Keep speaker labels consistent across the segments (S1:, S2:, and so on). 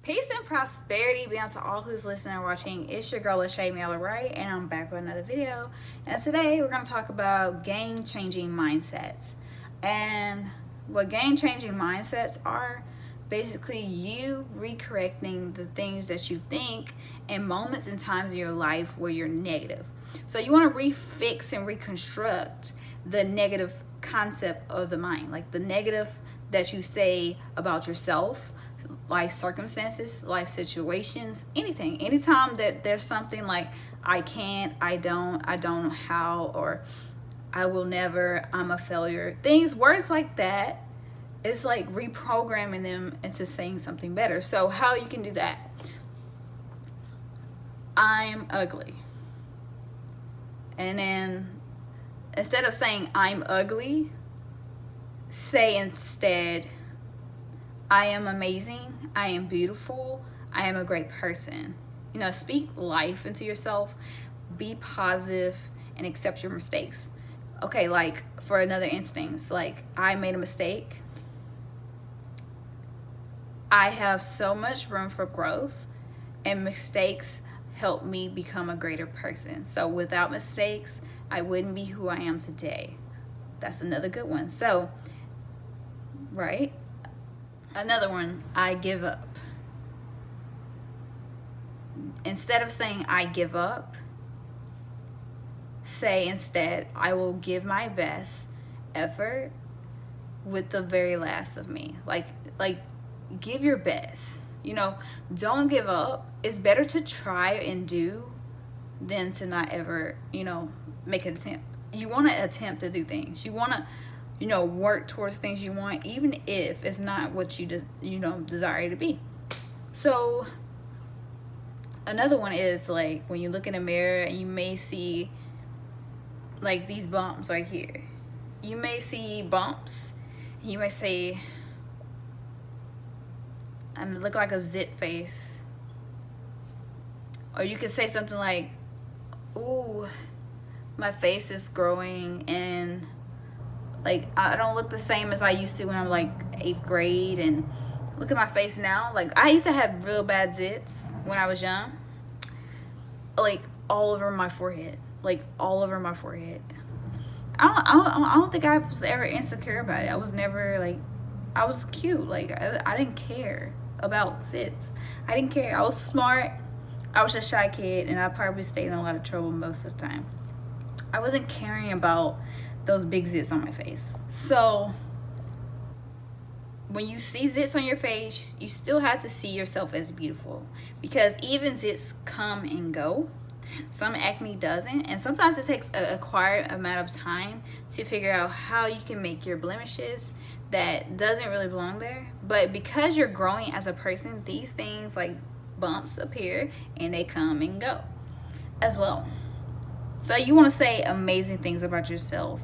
S1: Peace and prosperity be unto all who's listening or watching. It's your girl Shaeranea, right? And I'm back with another video. And today we're going to talk about game-changing mindsets. And what game-changing mindsets are, basically you recorrecting the things that you think in moments and times in your life where you're negative. So you want to refix and reconstruct the negative concept of the mind, like the negative that you say about yourself, life circumstances, life situations, anything. Anytime that there's something like I can't, I don't know how, or I will never, I'm a failure, words like that, it's like reprogramming them into saying something better. So how you can do that? I'm ugly. And then instead of saying I'm ugly, say instead, I am amazing, I am beautiful, I am a great person. You know, speak life into yourself, be positive, and accept your mistakes. Okay, like for another instance, like I made a mistake. I have so much room for growth, and mistakes help me become a greater person. So without mistakes, I wouldn't be who I am today. That's another good one. So, right? Another one, I give up. Instead of saying I give up, say instead, I will give my best effort with the very last of me. Like give your best. You know, don't give up. It's better to try and do than to not ever, make an attempt. You want to attempt to do things. You want to work towards things you want, even if it's not what you desire it to be. So another one is like when you look in a mirror and you may see like these bumps right here. You may see bumps and you may say, I look like a zit face. Or you could say something like, ooh, my face is growing and like I don't look the same as I used to when I'm like 8th grade, and look at my face now. Like I used to have real bad zits when I was young, like all over my forehead, I don't think I was ever insecure about it. I was never like, I was cute. Like I didn't care about zits. I didn't care. I was smart. I was a shy kid, and I probably stayed in a lot of trouble most of the time. I wasn't caring about those big zits on my face. So when you see zits on your face, you still have to see yourself as beautiful, because even zits come and go. Some acne doesn't, and sometimes it takes an acquired amount of time to figure out how you can make your blemishes that doesn't really belong there. But because you're growing as a person, these things like bumps appear and they come and go as well. So you want to say amazing things about yourself.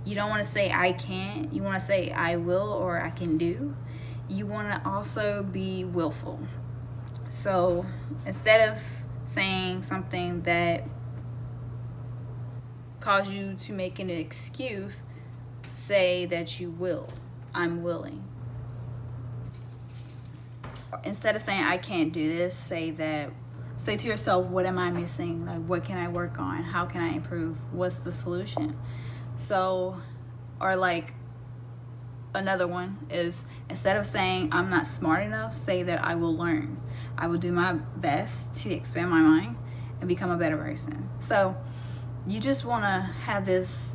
S1: You don't want to say I can't. You want to say I will or I can do. You want to also be willful. So instead of saying something that causes you to make an excuse, say that you will. I'm willing. Instead of saying I can't do this, say to yourself, what am I missing? Like, what can I work on? How can I improve? What's the solution? So, or like another one is, instead of saying I'm not smart enough, say that I will learn. I will do my best to expand my mind and become a better person. So you just want to have this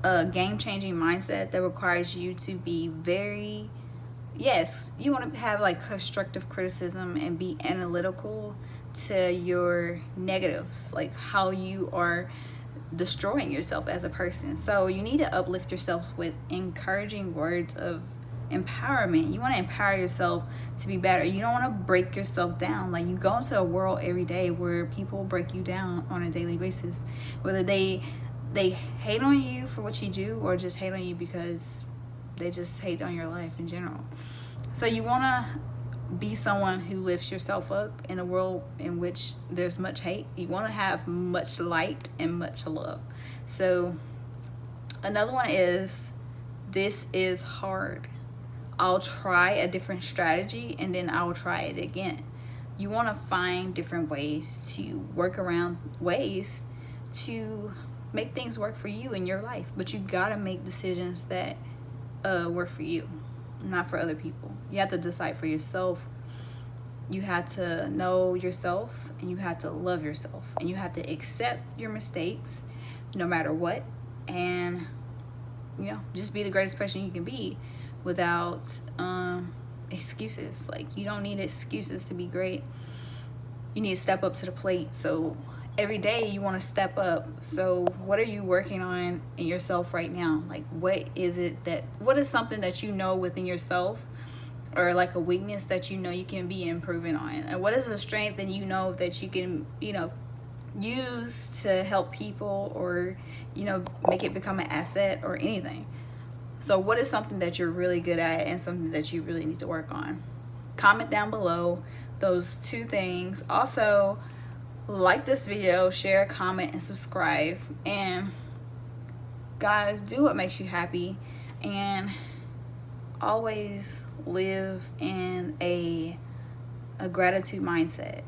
S1: game-changing mindset that requires you to be you want to have like constructive criticism and be analytical to your negatives, like how you are destroying yourself as a person. So you need to uplift yourself with encouraging words of empowerment. You want to empower yourself to be better. You don't want to break yourself down. Like, you go into a world every day where people break you down on a daily basis, whether they hate on you for what you do or just hate on you because they just hate on your life in general. So you want to be someone who lifts yourself up in a world in which there's much hate. You want to have much light and much love. So another one is, this is hard. I'll try a different strategy and then I'll try it again. You want to find different ways to work around ways to make things work for you in your life. But you got to make decisions that work for you, not for other people. You have to decide for yourself. You have to know yourself, and you have to love yourself, and you have to accept your mistakes no matter what, and just be the greatest person you can be without excuses. Like, you don't need excuses to be great. You need to step up to the plate. So every day you want to step up. So what are you working on in yourself right now? Like, what is something that you know within yourself, or like a weakness that you know you can be improving on? And what is a strength that you know that you can use to help people, or make it become an asset or anything? So what is something that you're really good at and something that you really need to work on? Comment down below those 2 things. Also, like this video, share, comment, and subscribe. And guys, do what makes you happy, and always live in a gratitude mindset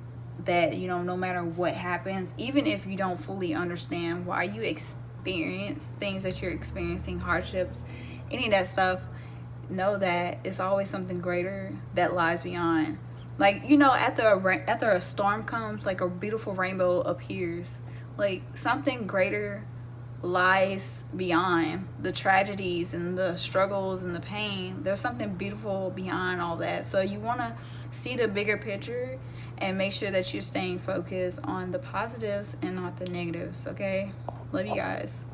S1: that no matter what happens, even if you don't fully understand why you experience things that you're experiencing, hardships, any of that stuff, know that it's always something greater that lies beyond. Like, after a storm comes, like a beautiful rainbow appears. Like, something greater lies beyond the tragedies and the struggles and the pain. There's something beautiful beyond all that. So you want to see the bigger picture and make sure that you're staying focused on the positives and not the negatives. Okay, love you guys.